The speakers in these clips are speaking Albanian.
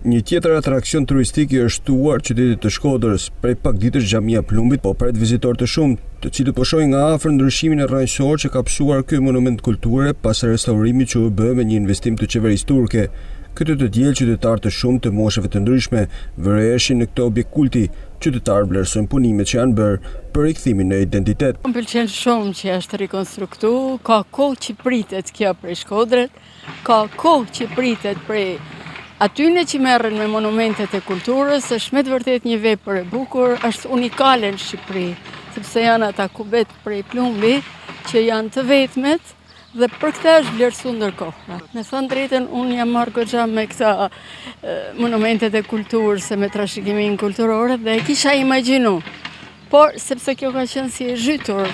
Një tjetër atrakcion turistik i është shtuar qytetit të Shkodrës. Prej pak ditësh xhamia Plumbit po pret vizitorë të shumë, të cilët po shohin nga afër ndryshimin e rrënjësor që ka psuar ky monument kulture pas restaurimit që u bë me një investim të qeverisë turke. Këtë të diel qytetarë të shumë të moshave të ndryshme vëreshin në këtë objekt kulti. Qytetarë vlerësojnë punimet që janë bërë për rikthimin në identitet. Më pëlqen shumë që është rikonstruktu, ka kohë që pritet kjo prej Shkodrës, ka kohë që pritet prej atyne që merren me monumentet e kulturës, është me të vërtet një vepër e bukur, është unikale në Shqipëri, sepse janë ata kubet prej Plumbi që janë të vetmet dhe për këtë është vlerësu ndërkohë. Me thënë drejtën, unë jam marrë goxha me këta monumentet e kulturës e me trashëgimin kulturore dhe e kisha imagjinu, por sepse kjo ka qenë si e zhytur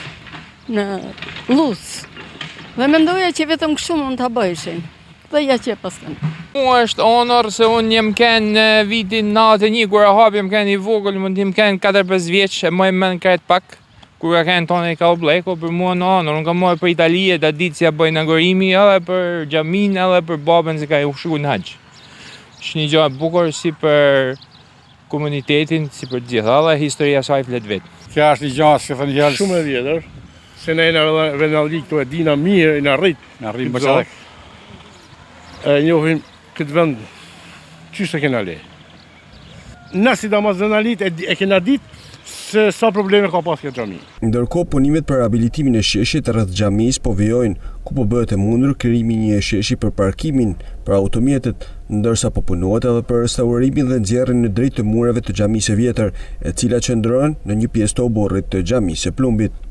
në lusë dhe mendoja që vetëm kështu mund ta bëjshin. Dhe ja që paskën. Mua është onor se unë jem ken në vitin 91, kur e hapim ken i vogël, mund t'jem ken 4-5 vjeç, e më men kret pak, kur ka ken tonë i ka obleko, për mua në onor, unë ka mojë për Italie, da ditë si ja bëj inaugurimi, edhe për xhamin, edhe për babën që ka u shku në haxh. Është një gjë e bukur si për komunitetin, si për të gjithë, edhe historia saj flet vetë. Kjo është një gjë që thënë gjallë shumë e vjetër, se ne në Venalli këtu e dina mirë, në rrit bashkë. E njohim këtë vend qysh e kena le. Na sidomos Venalit e kena ditë se sa probleme ka pas kjo xhami. Ndërkohë punimet për rihabilitimin e sheshit rreth xhamisë po vijojnë, ku po bëhet e mundur krijimi një sheshi për parkimin për automjetet, ndërsa po punohet edhe për restaurimin dhe nxjerrjen në drejt të mureve të xhamisë së vjetër, e cila qëndron në një pjesë të oborrit të xhamisë së Plumbit.